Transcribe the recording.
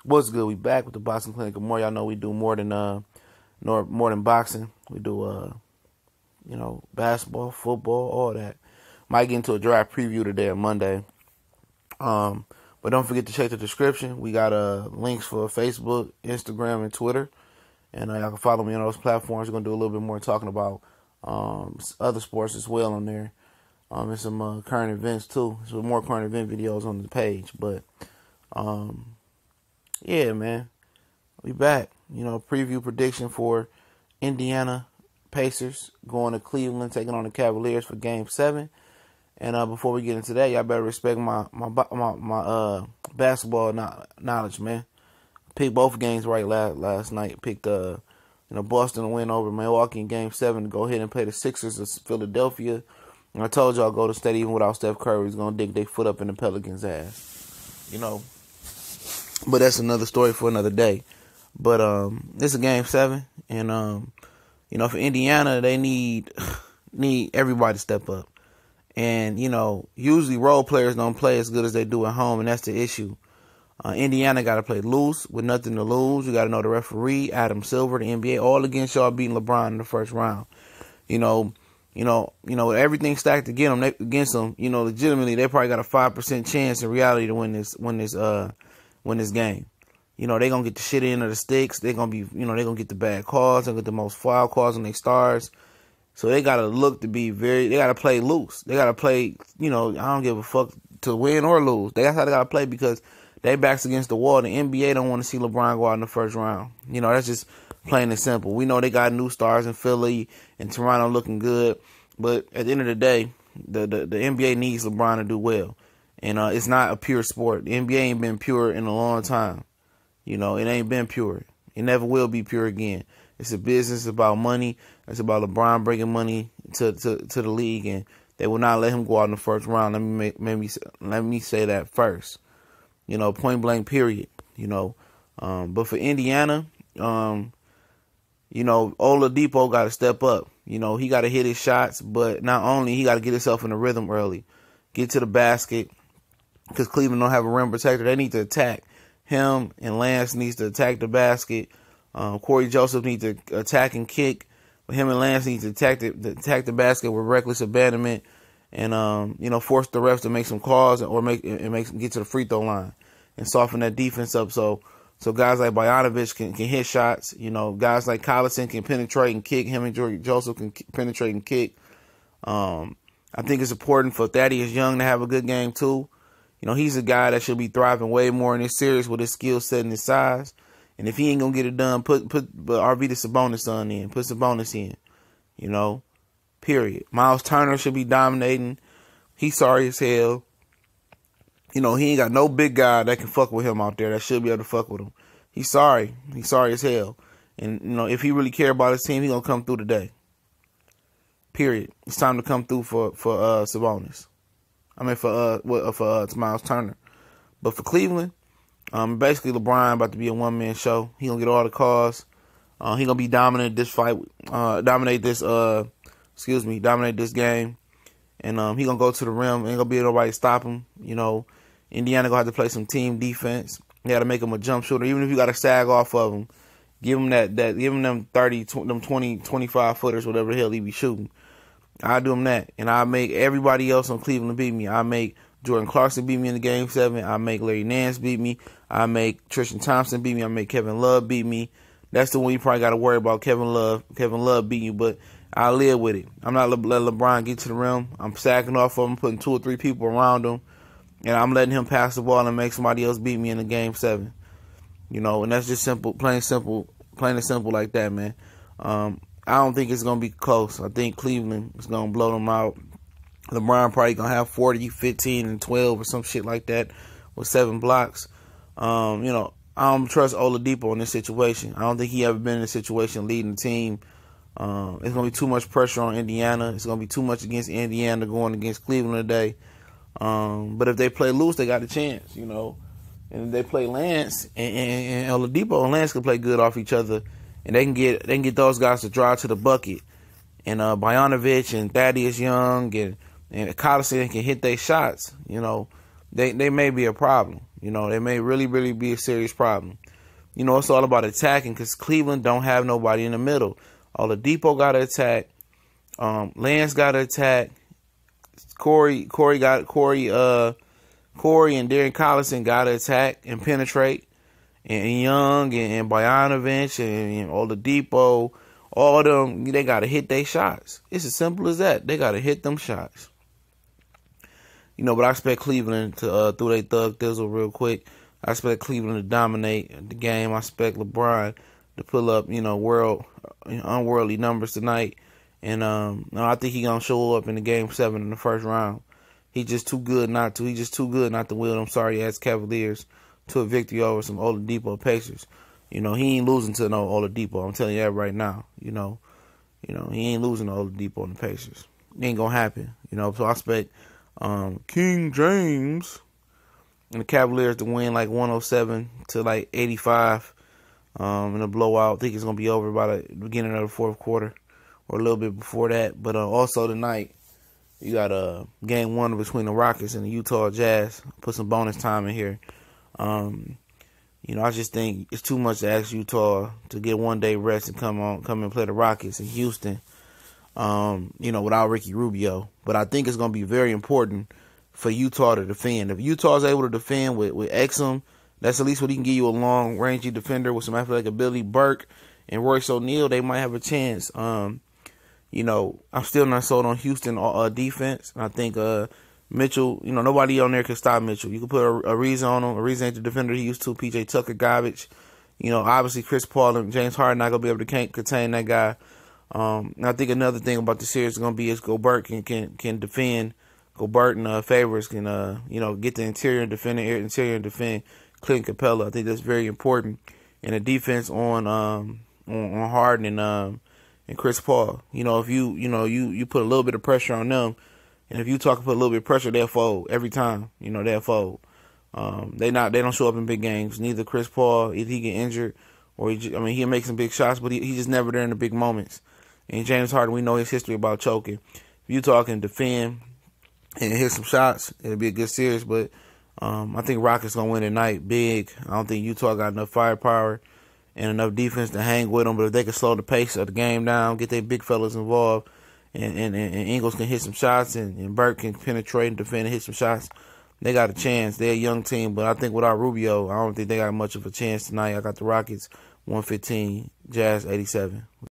What's good? We back with the Boxing Clinic. More y'all know we do more than boxing. We do basketball, football, all that. Might get into a draft preview today on Monday. But don't forget to check the description. We got links for Facebook, Instagram, and Twitter, and y'all can follow me on those platforms. We're gonna do a little bit more talking about other sports as well on there. And some current events too. So more current event videos on the page. But yeah, man, we back. Preview prediction for Indiana Pacers going to Cleveland, taking on the Cavaliers for Game 7. And before we get into that, y'all better respect my basketball knowledge, man. Picked both games right last night. Picked Boston to win over Milwaukee in Game 7 to go ahead and play the Sixers of Philadelphia. And I told y'all Golden State, even without Steph Curry, is gonna dig their foot up in the Pelicans' ass. But that's another story for another day. But this is Game 7, and for Indiana, they need everybody to step up. And usually role players don't play as good as they do at home, and that's the issue. Indiana got to play loose with nothing to lose. You got to know the referee, Adam Silver, the NBA, all against y'all beating LeBron in the first round. Everything stacked against them. Legitimately, they probably got a 5% chance in reality to win this game. They gonna get the shit end of the sticks. They gonna be, they gonna get the bad calls. They gonna get the most foul calls on their stars. So they gotta they gotta play loose. They gotta play, I don't give a fuck to win or lose. That's how they gotta play because they backs against the wall. The NBA don't want to see LeBron go out in the first round. That's just plain and simple. We know they got new stars in Philly and Toronto looking good, but at the end of the day, the NBA needs LeBron to do well. And it's not a pure sport. The NBA ain't been pure in a long time. It ain't been pure. It never will be pure again. It's a business. It's about money. It's about LeBron bringing money to the league, and they will not let him go out in the first round. Let me say that first. Point blank, period. But for Indiana, Oladipo got to step up. He got to hit his shots, but not only, he got to get himself in the rhythm early, get to the basket, because Cleveland don't have a rim protector. They need to attack. Him and Lance needs to attack the basket. Corey Joseph needs to attack and kick. But him and Lance need to attack the basket with reckless abandonment, and force the refs to make some calls or get to the free throw line and soften that defense up. So guys like Bogdanović can hit shots. Guys like Collison can penetrate and kick. Him and Corey Joseph can penetrate and kick. I think it's important for Thaddeus Young to have a good game too. He's a guy that should be thriving way more in this series with his skill set and his size. And if he ain't gonna get it done, put Arvydas Sabonis in. Put Sabonis in. Period. Miles Turner should be dominating. He's sorry as hell. He ain't got no big guy that can fuck with him out there that should be able to fuck with him. He's sorry. He's sorry as hell. And if he really care about his team, he gonna come through today. Period. It's time to come through for Sabonis. For Miles Turner. But for Cleveland, basically LeBron about to be a one-man show. He gonna get all the calls. He gonna be dominant this fight. Dominate this game. And he gonna go to the rim. Ain't gonna be nobody to stop him. Indiana gonna have to play some team defense. You gotta make him a jump shooter. Even if you gotta sag off of him, give him give him them 30, them 20, 25 footers, whatever the hell he be shooting. I'll do him that. And I'll make everybody else on Cleveland beat me. I'll make Jordan Clarkson beat me in the Game 7. I'll make Larry Nance beat me. I'll make Tristan Thompson beat me. I'll make Kevin Love beat me. That's the one you probably got to worry about, Kevin Love. Kevin Love beating you, but I'll live with it. I'm not letting LeBron get to the rim. I'm sacking off of him, putting 2 or 3 people around him, and I'm letting him pass the ball and make somebody else beat me in the Game 7. And that's just simple, plain and simple like that, man. I don't think it's going to be close. I think Cleveland is going to blow them out. LeBron probably going to have 40, 15, and 12 or some shit like that with 7 blocks. I don't trust Oladipo in this situation. I don't think he ever been in a situation leading the team. It's going to be too much pressure on Indiana. It's going to be too much against Indiana going against Cleveland today. But if they play loose, they got a chance, And if they play Lance and Oladipo and Lance can play good off each other, and they can get those guys to drive to the bucket. And Bogdanović and Thaddeus Young and Collison can hit their shots, they may be a problem. You know, they may really be a serious problem. You know, it's all about attacking because Cleveland don't have nobody in the middle. Oladipo got to attack. Lance got to attack. Corey and Darren Collison got to attack and penetrate. And Young and Bogdanovic and Oladipo, all of them, they got to hit their shots. It's as simple as that. They got to hit them shots. You know, but I expect Cleveland to through their thug thizzle real quick. I expect Cleveland to dominate the game. I expect LeBron to pull up, you know, unworldly numbers tonight. And I think he's going to show up in the game 7 in the first round. He's just too good not to. He's just too good not to will them sorry-ass Cavaliers to a victory over some Oladipo Pacers. You know, he ain't losing to no Oladipo. I'm telling you that right now. You know, he ain't losing to Oladipo and the Pacers. It ain't going to happen. You know, so I expect King James and the Cavaliers to win like 107 to like 85 in a blowout. I think it's going to be over by the beginning of the fourth quarter or a little bit before that. But also tonight, you got game 1 between the Rockets and the Utah Jazz. Put some bonus time in here. You know, I just think it's too much to ask Utah to get 1 day rest and come and play the Rockets in Houston. You know, without Ricky Rubio. But I think it's going to be very important for Utah to defend. If Utah is able to defend with Exum, that's at least what he can give you, a long-rangey defender with some athletic ability. Burke and Royce O'Neal, they might have a chance. You know, I'm still not sold on Houston defense. I think Mitchell, you know, nobody on there can stop Mitchell. You can put a reason on him. A reason ain't the defender he used to. PJ Tucker, garbage. You know, obviously Chris Paul and James Harden not going to be able to contain that guy. And I think another thing about the series is going to be is Gobert can defend. Gobert and Favors can, you know, get the interior and defend Clint Capella. I think that's very important. And the defense on Harden and Chris Paul. You know, if you put a little bit of pressure on them, and if Utah can put a little bit of pressure, they'll fold every time. You know, they'll fold. They don't show up in big games. Neither Chris Paul, either he get injured or he'll make some big shots, but he's just never there in the big moments. And James Harden, we know his history about choking. If Utah can defend and hit some shots, it'll be a good series. But I think Rockets gonna win tonight big. I don't think Utah got enough firepower and enough defense to hang with them. But if they can slow the pace of the game down, get their big fellas involved, and Ingles can hit some shots, and Burke can penetrate and defend and hit some shots, they got a chance. They're a young team, but I think without Rubio, I don't think they got much of a chance tonight. I got the Rockets 115, Jazz 87.